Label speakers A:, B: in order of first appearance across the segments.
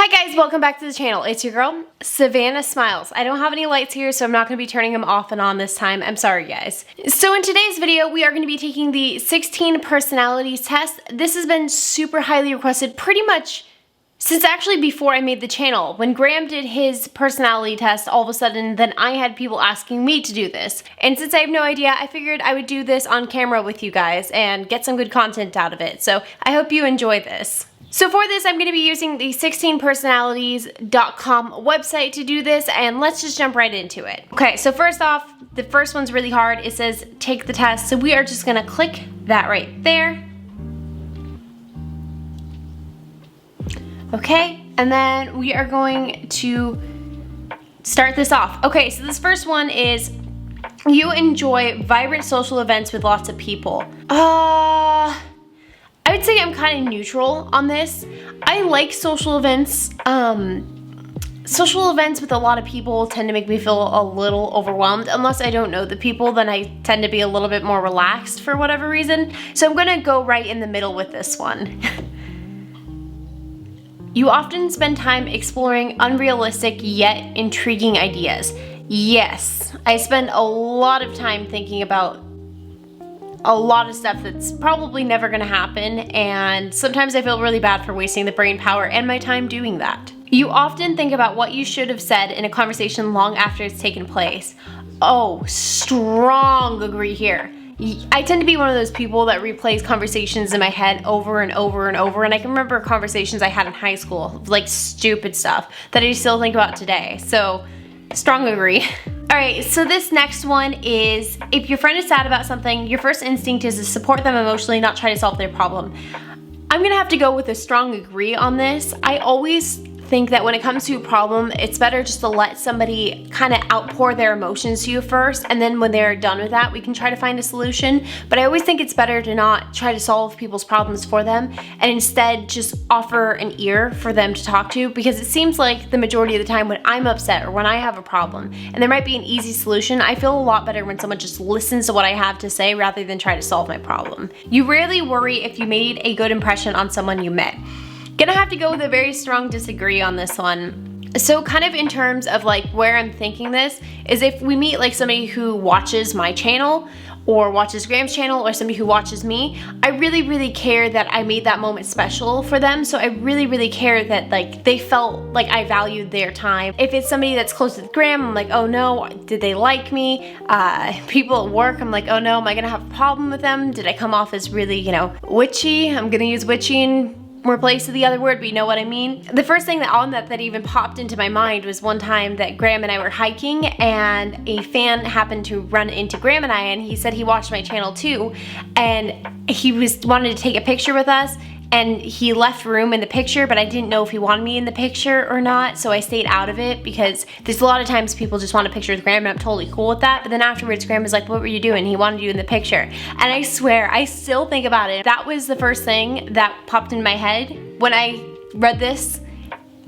A: Hi guys, welcome back to the channel. It's your girl, Savannah Smiles. I don't have any lights here, so I'm not going to be turning them off and on this time. I'm sorry, guys. So in today's video, we are going to be taking the 16 personalities test. This has been super highly requested pretty much since actually before I made the channel. When Graham did his personality test, all of a sudden, then I had people asking me to do this. And since I have no idea, I figured I would do this on camera with you guys and get some good content out of it. So I hope you enjoy this. So for this, I'm going to be using the 16personalities.com website to do this, and let's just jump right into it. Okay, so first off, the first one's really hard. It says take the test, so we are just going to click that right there. Okay, and then we are going to start this off. Okay, so this first one is you enjoy vibrant social events with lots of people. I would say I'm kind of neutral on this. I like social events. Social events with a lot of people tend to make me feel a little overwhelmed. Unless I don't know the people, then I tend to be a little bit more relaxed for whatever reason. So I'm gonna go right in the middle with this one. You often spend time exploring unrealistic yet intriguing ideas. Yes, I spend a lot of time thinking about a lot of stuff that's probably never gonna happen, and sometimes I feel really bad for wasting the brain power and my time doing that. You often think about what you should have said in a conversation long after it's taken place. Oh, strong agree here. I tend to be one of those people that replays conversations in my head over and over and over, and I can remember conversations I had in high school, like stupid stuff that I still think about today, so strong agree. Alright, so this next one is, if your friend is sad about something, your first instinct is to support them emotionally, not try to solve their problem. I'm gonna have to go with a strong agree on this. I always think that when it comes to a problem, it's better just to let somebody kind of outpour their emotions to you first, and then when they're done with that, we can try to find a solution. But I always think it's better to not try to solve people's problems for them, and instead just offer an ear for them to talk to, because it seems like the majority of the time when I'm upset or when I have a problem, and there might be an easy solution, I feel a lot better when someone just listens to what I have to say rather than try to solve my problem. You rarely worry if you made a good impression on someone you met. Gonna have to go with a very strong disagree on this one. So kind of in terms of like where I'm thinking this is, if we meet like somebody who watches my channel or watches Graham's channel or somebody who watches me, I really care that I made that moment special for them. So I really care that like they felt like I valued their time. If it's somebody that's close with Graham, I'm like, oh no, did they like me? People at work, I'm like, oh no, am I gonna have a problem with them? Did I come off as really, witchy? I'm gonna use witchy in replace the other word, but you know what I mean. The first thing that even popped into my mind was one time that Graham and I were hiking, and a fan happened to run into Graham and I, and he said he watched my channel too, and he wanted to take a picture with us, and he left room in the picture, but I didn't know if he wanted me in the picture or not, so I stayed out of it, because there's a lot of times people just want a picture with Graham, and I'm totally cool with that. But then afterwards, Graham was like, what were you doing? He wanted you in the picture. And I swear, I still think about it. That was the first thing that popped in my head when I read this.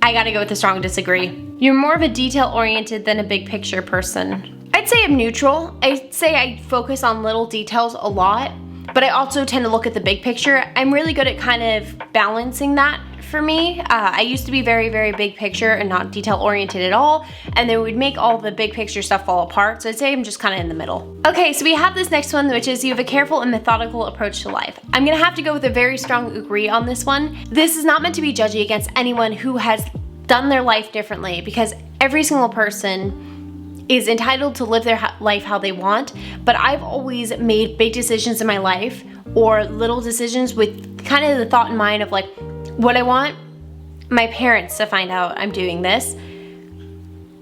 A: I gotta go with a strong disagree. You're more of a detail-oriented than a big picture person. I'd say I'm neutral. I'd say I focus on little details a lot, but I also tend to look at the big picture. I'm really good at kind of balancing that for me. I used to be very big picture and not detail oriented at all, and then we'd make all the big picture stuff fall apart. So I'd say I'm just kind of in the middle. Okay, so we have this next one, which is you have a careful and methodical approach to life. I'm gonna have to go with a very strong agree on this one. This is not meant to be judgy against anyone who has done their life differently, because every single person is entitled to live their life how they want, but I've always made big decisions in my life, or little decisions, with kind of the thought in mind of like, would I want my parents to find out I'm doing this?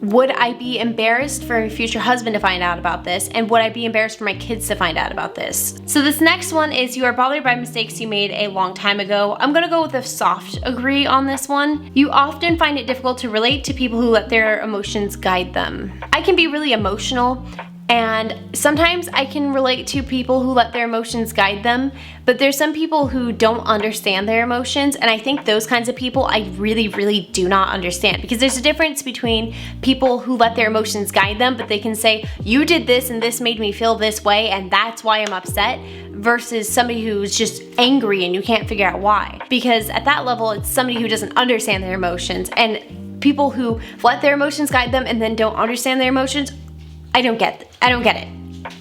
A: Would I be embarrassed for a future husband to find out about this? And would I be embarrassed for my kids to find out about this? So this next one is you are bothered by mistakes you made a long time ago. I'm gonna go with a soft agree on this one. You often find it difficult to relate to people who let their emotions guide them. I can be really emotional, And sometimes I can relate to people who let their emotions guide them, but there's some people who don't understand their emotions, and I think those kinds of people I really, really do not understand, because there's a difference between people who let their emotions guide them, but they can say, you did this and this made me feel this way and that's why I'm upset, versus somebody who's just angry and you can't figure out why. Because at that level, it's somebody who doesn't understand their emotions, and people who let their emotions guide them and then don't understand their emotions, I don't get it.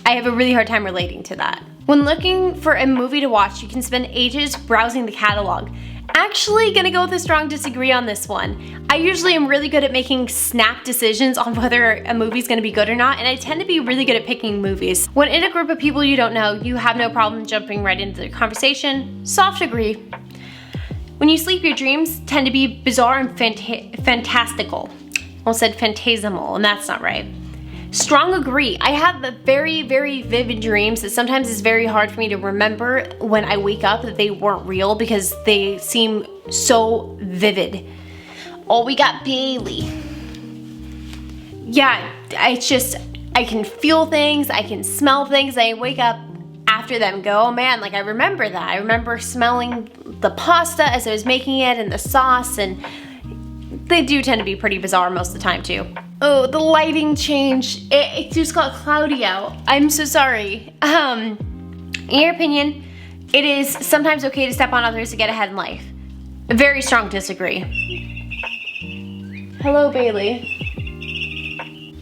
A: I have a really hard time relating to that. When looking for a movie to watch, you can spend ages browsing the catalog. Actually gonna go with a strong disagree on this one. I usually am really good at making snap decisions on whether a movie's gonna be good or not, and I tend to be really good at picking movies. When in a group of people you don't know, you have no problem jumping right into the conversation. Soft agree. When you sleep, your dreams tend to be bizarre and fantastical. Almost said phantasmal, and that's not right. Strong agree. I have very, very vivid dreams that sometimes it's very hard for me to remember when I wake up that they weren't real because they seem so vivid. Oh, we got Bailey. Yeah, I can feel things, I can smell things, I wake up after them and go, oh man, like I remember that. I remember smelling the pasta as I was making it and the sauce, and they do tend to be pretty bizarre most of the time too. Oh, the lighting changed. It just got cloudy out. I'm so sorry. In your opinion, it is sometimes okay to step on others to get ahead in life. A very strong disagree. Hello, Bailey.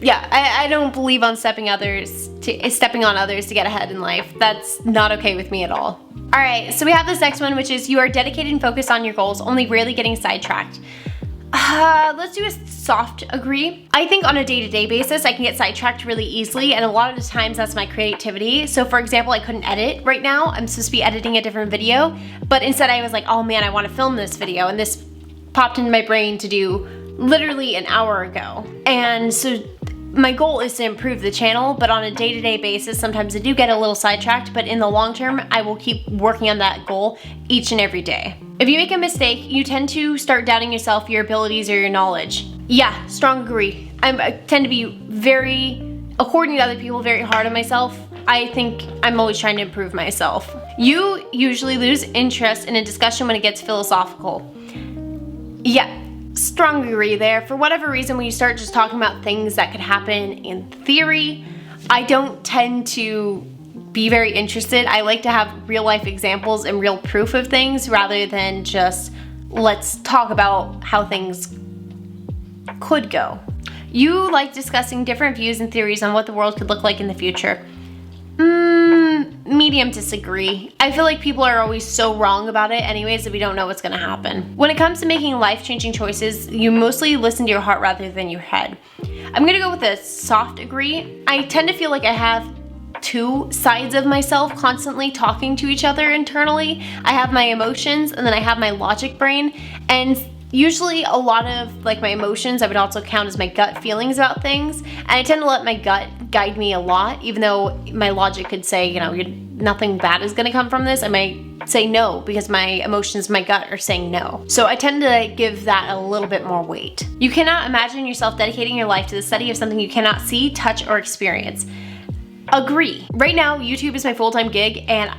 A: Yeah, I don't believe on stepping on others to get ahead in life. That's not okay with me at all. All right, so we have this next one, which is you are dedicated and focused on your goals, only rarely getting sidetracked. Let's do a soft agree. I think on a day-to-day basis, I can get sidetracked really easily, and a lot of the times that's my creativity. So for example, I couldn't edit right now. I'm supposed to be editing a different video, but instead I was like, oh man, I want to film this video, and this popped into my brain to do literally an hour ago. And so my goal is to improve the channel, but on a day-to-day basis, sometimes I do get a little sidetracked, but in the long term, I will keep working on that goal each and every day. If you make a mistake, you tend to start doubting yourself, your abilities, or your knowledge. Yeah, strong agree. I tend to be according to other people, very hard on myself. I think I'm always trying to improve myself. You usually lose interest in a discussion when it gets philosophical. Yeah. Strong agree there. For whatever reason, when you start just talking about things that could happen in theory, I don't tend to be very interested. I like to have real life examples and real proof of things rather than just let's talk about how things could go. You like discussing different views and theories on what the world could look like in the future. Medium disagree. I feel like people are always so wrong about it anyways that we don't know what's gonna happen. When it comes to making life-changing choices, you mostly listen to your heart rather than your head. I'm gonna go with a soft agree. I tend to feel like I have two sides of myself constantly talking to each other internally. I have my emotions and then I have my logic brain, and usually a lot of like my emotions I would also count as my gut feelings about things, and I tend to let my gut guide me a lot, even though my logic could say, you know, nothing bad is gonna come from this. I might say no because my emotions, my gut are saying no. So I tend to give that a little bit more weight. You cannot imagine yourself dedicating your life to the study of something you cannot see, touch, or experience. Agree. Right now, YouTube is my full-time gig, and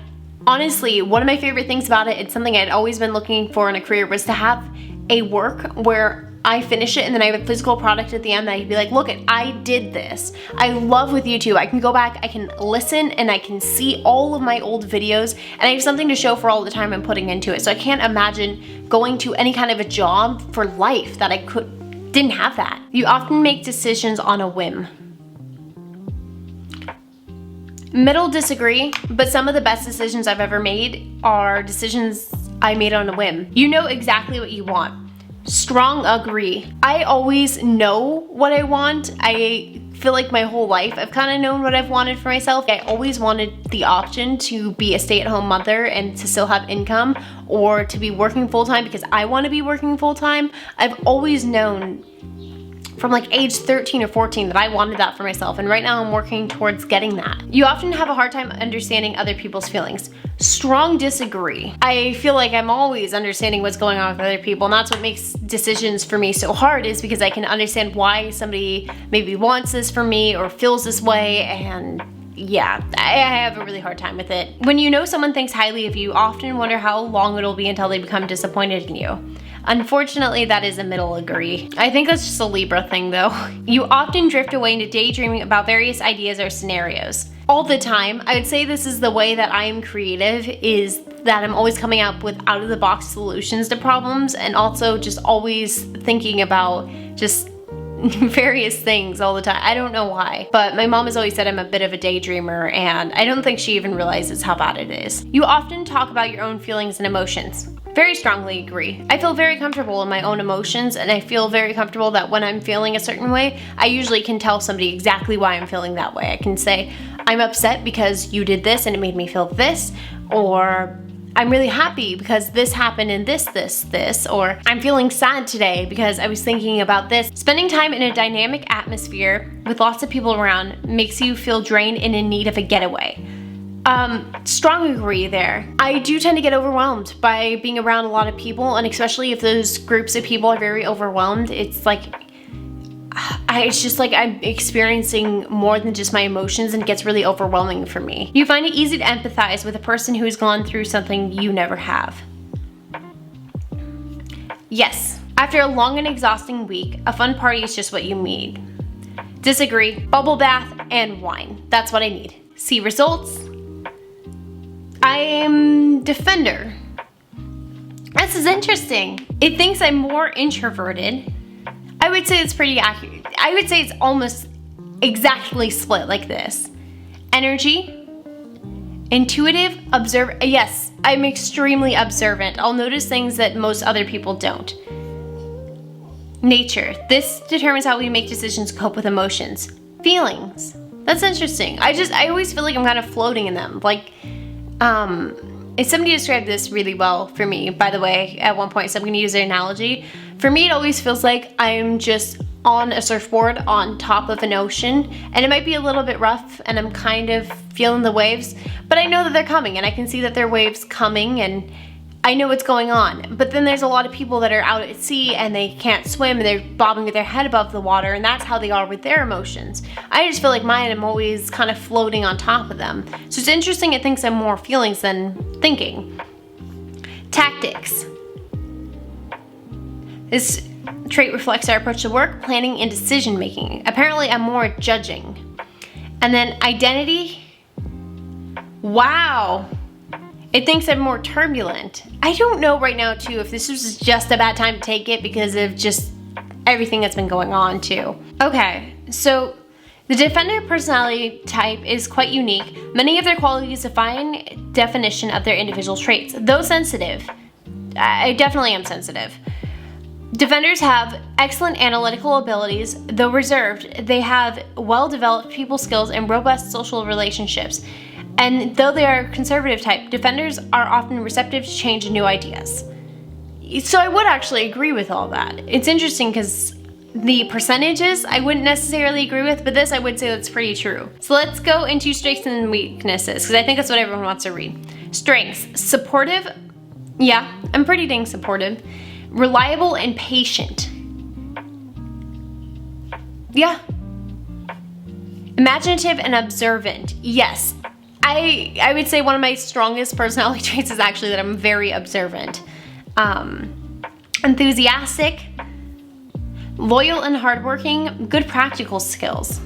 A: honestly, one of my favorite things about it, it's something I'd always been looking for in a career, was to have a work where I finish it and then I have a physical product at the end that I can be like, look, I did this. I love with YouTube, I can go back, I can listen, and I can see all of my old videos, and I have something to show for all the time I'm putting into it. So I can't imagine going to any kind of a job for life that didn't have that. You often make decisions on a whim. Middle disagree, but some of the best decisions I've ever made are decisions I made on a whim. You know exactly what you want. Strong agree. I always know what I want. I feel like my whole life I've kind of known what I've wanted for myself. I always wanted the option to be a stay-at-home mother and to still have income, or to be working full-time because I want to be working full-time. I've always known from like age 13 or 14 that I wanted that for myself, and right now I'm working towards getting that. You often have a hard time understanding other people's feelings. Strong disagree. I feel like I'm always understanding what's going on with other people, and that's what makes decisions for me so hard, is because I can understand why somebody maybe wants this for me or feels this way, and yeah, I have a really hard time with it. When you know someone thinks highly of you, often wonder how long it'll be until they become disappointed in you. Unfortunately, that is a middle agree. I think that's just a Libra thing though. You often drift away into daydreaming about various ideas or scenarios. All the time. I would say this is the way that I am creative, is that I'm always coming up with out of the box solutions to problems, and also just always thinking about just various things all the time. I don't know why, but my mom has always said I'm a bit of a daydreamer, and I don't think she even realizes how bad it is. You often talk about your own feelings and emotions. Very strongly agree. I feel very comfortable in my own emotions, and I feel very comfortable that when I'm feeling a certain way, I usually can tell somebody exactly why I'm feeling that way. I can say, I'm upset because you did this and it made me feel this, or I'm really happy because this happened and this, or I'm feeling sad today because I was thinking about this. Spending time in a dynamic atmosphere with lots of people around makes you feel drained and in need of a getaway. Strong agree there. I do tend to get overwhelmed by being around a lot of people, and especially if those groups of people are very overwhelmed, it's just like I'm experiencing more than just my emotions, and it gets really overwhelming for me. You find it easy to empathize with a person who has gone through something you never have. Yes, after a long and exhausting week, a fun party is just what you need. Disagree. Bubble bath and wine. That's what I need. See results. I am defender. This is interesting. It thinks I'm more introverted. I would say it's pretty accurate. I would say it's almost exactly split like this. Energy, intuitive, observe. Yes, I'm extremely observant. I'll notice things that most other people don't. Nature. This determines how we make decisions, cope with emotions. Feelings. That's interesting. I always feel like I'm kind of floating in them. Like, if somebody described this really well for me, by the way, at one point, so I'm going to use their analogy. For me, it always feels like I'm just on a surfboard on top of an ocean, and it might be a little bit rough, and I'm kind of feeling the waves, but I know that they're coming, and I can see that there are waves coming, and I know what's going on. But then there's a lot of people that are out at sea, and they can't swim, and they're bobbing with their head above the water, and that's how they are with their emotions. I just feel like mine, I'm always kind of floating on top of them. So it's interesting, it thinks I'm more feelings than thinking. Tactics. This trait reflects our approach to work, planning, and decision making. Apparently, I'm more judging. And then identity. Wow. It thinks I'm more turbulent. I don't know right now, too, if this was just a bad time to take it because of just everything that's been going on, too. Okay, so the defender personality type is quite unique. Many of their qualities define definition of their individual traits. Though sensitive, I definitely am sensitive. Defenders have excellent analytical abilities. Though reserved, they have well-developed people skills and robust social relationships. And though they are conservative type, defenders are often receptive to change and new ideas. So I would actually agree with all that. It's interesting because the percentages I wouldn't necessarily agree with, but this I would say that's pretty true. So let's go into strengths and weaknesses, because I think that's what everyone wants to read. Strengths: supportive. Yeah, I'm pretty dang supportive. Reliable and patient. Yeah. Imaginative and observant. Yes. I would say one of my strongest personality traits is actually that I'm very observant. Enthusiastic, loyal and hardworking, good practical skills.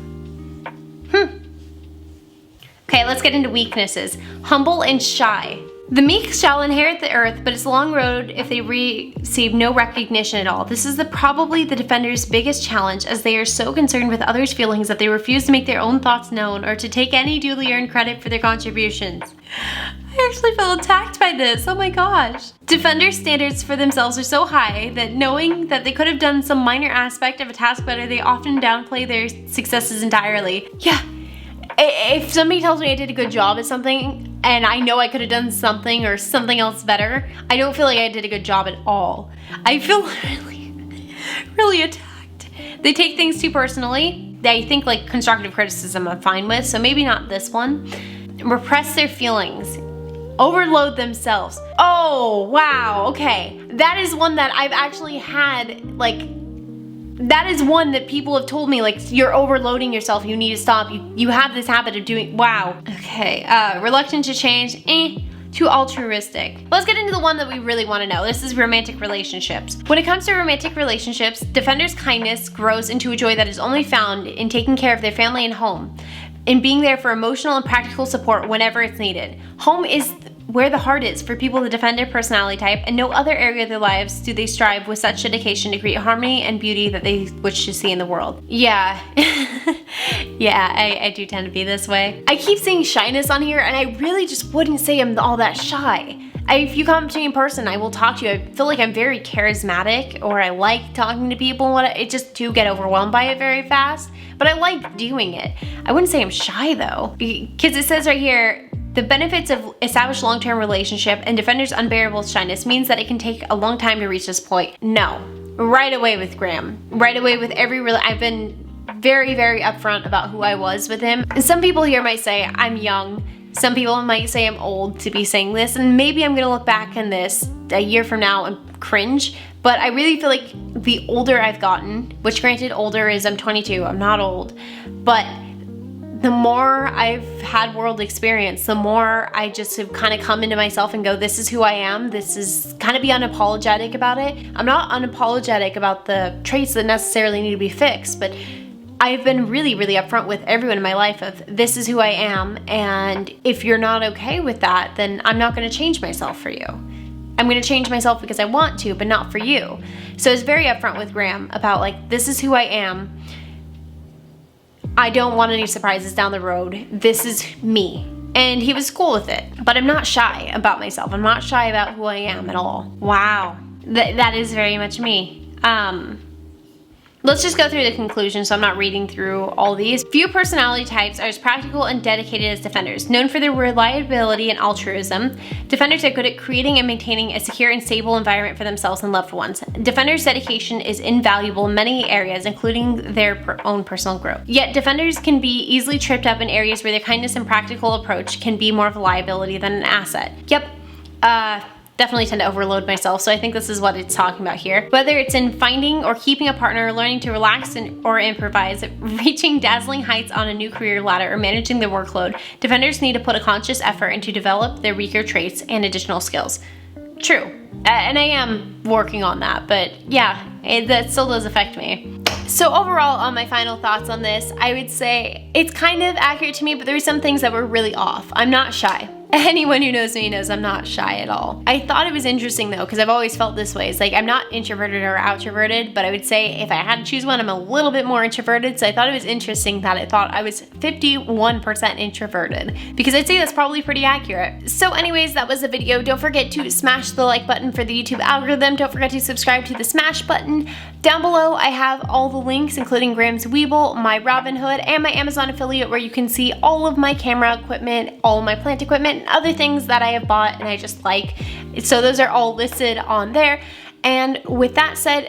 A: Okay, let's get into weaknesses. Humble and shy. The meek shall inherit the earth, but it's a long road if they receive no recognition at all. This is probably the defender's biggest challenge, as they are so concerned with others' feelings that they refuse to make their own thoughts known or to take any duly earned credit for their contributions. I actually felt attacked by this, oh my gosh. Defenders' standards for themselves are so high that knowing that they could have done some minor aspect of a task better, they often downplay their successes entirely. Yeah. If somebody tells me I did a good job at something and I know I could have done something or something else better, I don't feel like I did a good job at all. I feel really attacked. They take things too personally. They think like constructive criticism I'm fine with, so maybe not this one. Repress their feelings. Overload themselves. Oh, wow, okay. That is one that I've actually had, like, that is one that people have told me, like, you're overloading yourself, you need to stop, you have this habit of doing, wow. Okay, reluctant to change, too altruistic. Let's get into the one that we really want to know. This is romantic relationships. When it comes to romantic relationships, defenders' kindness grows into a joy that is only found in taking care of their family and home, and being there for emotional and practical support whenever it's needed. Home is where the heart is for people to defend their personality type, and no other area of their lives do they strive with such dedication to create harmony and beauty that they wish to see in the world. Yeah. Yeah, I do tend to be this way. I keep saying shyness on here, and I really just wouldn't say I'm all that shy. If you come to me in person, I will talk to you. I feel like I'm very charismatic, or I like talking to people. I just do get overwhelmed by it very fast, but I like doing it. I wouldn't say I'm shy though, because it says right here, the benefits of established long-term relationship and defenders' unbearable shyness means that it can take a long time to reach this point. No, right away with Graham. Right away with I've been very, very upfront about who I was with him. And some people here might say I'm young. Some people might say I'm old to be saying this, and maybe I'm gonna look back on this a year from now and cringe, but I really feel like the older I've gotten, which granted older is I'm 22, I'm not old, but the more I've had world experience, the more I just have kind of come into myself and go, this is who I am. This is kind of be unapologetic about it. I'm not unapologetic about the traits that necessarily need to be fixed, but I've been really, really upfront with everyone in my life of this is who I am, and if you're not okay with that, then I'm not going to change myself for you. I'm going to change myself because I want to, but not for you. So I was very upfront with Graham about like, this is who I am. I don't want any surprises down the road. This is me. And he was cool with it. But I'm not shy about myself. I'm not shy about who I am at all. Wow. That is very much me. Let's just go through the conclusion so I'm not reading through all these. Few personality types are as practical and dedicated as defenders. Known for their reliability and altruism, defenders are good at creating and maintaining a secure and stable environment for themselves and loved ones. Defenders' dedication is invaluable in many areas, including their own personal growth. Yet defenders can be easily tripped up in areas where their kindness and practical approach can be more of a liability than an asset. Yep. Definitely tend to overload myself, so I think this is what it's talking about here. Whether it's in finding or keeping a partner, learning to relax or improvise, reaching dazzling heights on a new career ladder, or managing their workload, defenders need to put a conscious effort into develop their weaker traits and additional skills. True, and I am working on that, but yeah, that still does affect me. So overall, on my final thoughts on this, I would say it's kind of accurate to me, but there were some things that were really off. I'm not shy. Anyone who knows me knows I'm not shy at all. I thought it was interesting though, because I've always felt this way. It's like I'm not introverted or outroverted, but I would say if I had to choose one, I'm a little bit more introverted. So I thought it was interesting that I thought I was 51% introverted, because I'd say that's probably pretty accurate. So anyways, that was the video. Don't forget to smash the like button for the YouTube algorithm. Don't forget to subscribe to the smash button. Down below, I have all the links, including Graham's Weeble, my Robinhood, and my Amazon affiliate, where you can see all of my camera equipment, all my plant equipment, and other things that I have bought and I just like. So those are all listed on there. And with that said,